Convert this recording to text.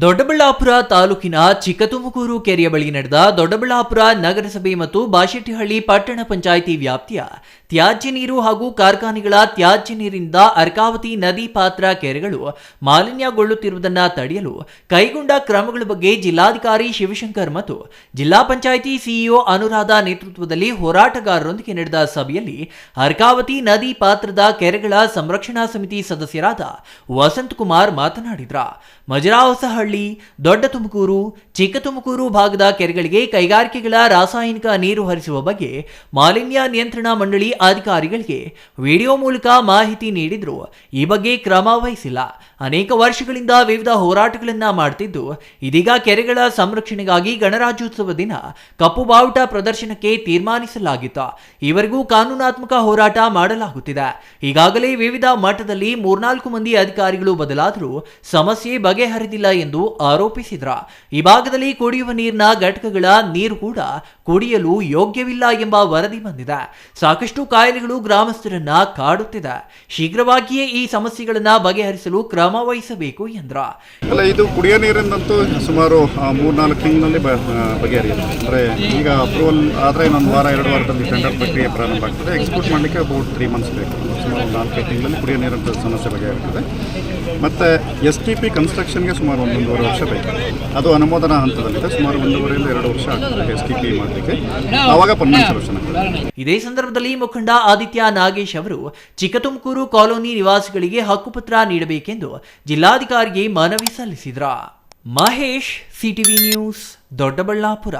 ದೊಡ್ಡಬಳ್ಳಾಪುರ ತಾಲೂಕಿನ ಚಿಕ್ಕತುಮಕೂರು ಕೆರೆಯ ಬಳಿ ನಡೆದ ದೊಡ್ಡಬಳ್ಳಾಪುರ ನಗರಸಭೆ ಮತ್ತು ಬಾಶೆಟ್ಟಿಹಳ್ಳಿ ಪಟ್ಟಣ ಪಂಚಾಯಿತಿ ವ್ಯಾಪ್ತಿಯ ತ್ಯಾಜ್ಯ ನೀರು ಹಾಗೂ ಕಾರ್ಖಾನೆಗಳ ತ್ಯಾಜ್ಯ ನೀರಿನಿಂದ ಅರ್ಕಾವತಿ ನದಿ ಪಾತ್ರ ಕೆರೆಗಳು ಮಾಲಿನ್ಯಗೊಳ್ಳುತ್ತಿರುವುದನ್ನು ತಡೆಯಲು ಕೈಗೊಂಡ ಕ್ರಮಗಳ ಬಗ್ಗೆ ಜಿಲ್ಲಾಧಿಕಾರಿ ಶಿವಶಂಕರ್ ಮತ್ತು ಜಿಲ್ಲಾ ಪಂಚಾಯಿತಿ ಸಿಇಒ ಅನುರಾಧ ನೇತೃತ್ವದಲ್ಲಿ ಹೋರಾಟಗಾರರೊಂದಿಗೆ ನಡೆದ ಸಭೆಯಲ್ಲಿ ಅರ್ಕಾವತಿ ನದಿ ಪಾತ್ರದ ಕೆರೆಗಳ ಸಂರಕ್ಷಣಾ ಸಮಿತಿ ಸದಸ್ಯರಾದ ವಸಂತಕುಮಾರ್ ಮಾತನಾಡಿದರು. ಮಜರಾಹೊಸಹಳ್ಳಿ, ದೊಡ್ಡ ತುಮಕೂರು, ಚಿಕ್ಕ ತುಮಕೂರು ಭಾಗದ ಕೆರೆಗಳಿಗೆ ಕೈಗಾರಿಕೆಗಳ ರಾಸಾಯನಿಕ ನೀರು ಹರಿಸುವ ಬಗ್ಗೆ ಮಾಲಿನ್ಯ ನಿಯಂತ್ರಣ ಮಂಡಳಿ ಅಧಿಕಾರಿಗಳಿಗೆ ವಿಡಿಯೋ ಮೂಲಕ ಮಾಹಿತಿ ನೀಡಿದ್ರು. ಈ ಬಗ್ಗೆ ಕ್ರಮ ವಹಿಸಿಲ್ಲ. ಅನೇಕ ವರ್ಷಗಳಿಂದ ವಿವಿಧ ಹೋರಾಟಗಳನ್ನ ಮಾಡುತ್ತಿದ್ದು, ಇದೀಗ ಕೆರೆಗಳ ಸಂರಕ್ಷಣೆಗಾಗಿ ಗಣರಾಜ್ಯೋತ್ಸವ ದಿನ ಕಪ್ಪು ಬಾವುಟ ಪ್ರದರ್ಶನಕ್ಕೆ ತೀರ್ಮಾನಿಸಲಾಗಿತ್ತು. ಈವರೆಗೂ ಕಾನೂನಾತ್ಮಕ ಹೋರಾಟ ಮಾಡಲಾಗುತ್ತಿದೆ. ಈಗಾಗಲೇ ವಿವಿಧ ಮಟ್ಟದಲ್ಲಿ 3-4 ಮಂದಿ ಅಧಿಕಾರಿಗಳು ಬದಲಾದರೂ ಸಮಸ್ಯೆ ಬಗೆಹರಿದಿಲ್ಲ ಎಂದು ಆರೋಪಿಸಿದ್ರ. ಈ ಭಾಗದಲ್ಲಿ ಕುಡಿಯುವ ನೀರಿನ ಘಟಕಗಳ ನೀರು ಕೂಡ ಕುಡಿಯಲು ಯೋಗ್ಯವಿಲ್ಲ ಎಂಬ ವರದಿ ಬಂದಿದೆ. ಸಾಕಷ್ಟು ಕಾಯಿಲೆಗಳು ಗ್ರಾಮಸ್ಥರನ್ನ ಕಾಡುತ್ತಿದೆ. ಶೀಘ್ರವಾಗಿಯೇ ಈ ಸಮಸ್ಯೆಗಳನ್ನ ಬಗೆಹರಿಸಲು ಕ್ರಮ ವಹಿಸಬೇಕು ಎಂದ್ರ. ಇದು ಕುಡಿಯೋ ನೀರಿಂದಂತೂ ಸುಮಾರು 3-4 ತಿಂಗಳಲ್ಲಿ ಬಗೆಹರಿಯುತ್ತೆ. ಅಂದರೆ ಈಗ ಅಪ್ರೂವಲ್ ಆದರೆ ಇನ್ನೊಂದು ವಾರ 2 ವಾರದಲ್ಲಿ ಟೆಂಡರ್ ಪ್ರಕ್ರಿಯೆ ಪ್ರಾರಂಭ ಆಗ್ತದೆ. ಎಕ್ಸ್ಪೋರ್ಟ್ ಮಾಡಲಿಕ್ಕೆ ಅಬೌಟ್ 3 ಮಂತ್ಸ್ ಬೇಕು. ಸುಮಾರು 4-5 ತಿಂಗಳಲ್ಲಿ ಕುಡಿಯೋ ನೀರಿನ ಸಮಸ್ಯೆ ಬಗೆಹರಿಯುತ್ತದೆ. ಮತ್ತು STP ಕನ್ಸ್ಟ್ರಕ್ಷನ್ಗೆ ಸುಮಾರು 1.5 ವರ್ಷ ಬೇಕು. ಅದು ಅನುಮೋದನಾ ಹಂತದಲ್ಲಿದೆ. ಸುಮಾರು 1.5-2 ವರ್ಷ ಆಗ್ತದೆ STP ಮಾಡಲಿಕ್ಕೆ. ಆವಾಗ ಪರ್ಮನೆಂಟ್ ಸೊಲ್ಯೂಷನ್ ಆಗ್ತದೆ. ಇದೇ ಸಂದರ್ಭದಲ್ಲಿ ಮುಖಂಡ ಆದಿತ್ಯ ನಾಗೇಶ್ ಅವರು ಚಿಕ್ಕತುಮಕೂರು ಕಾಲೋನಿ ನಿವಾಸಿಗಳಿಗೆ ಹಕ್ಕುಪತ್ರ ನೀಡಬೇಕೆಂದು ಜಿಲ್ಲಾಧಿಕಾರಿಗೆ ಮನವಿ ಸಲ್ಲಿಸಿದ್ರ. Mahesh, CTV news, Doddaballapura.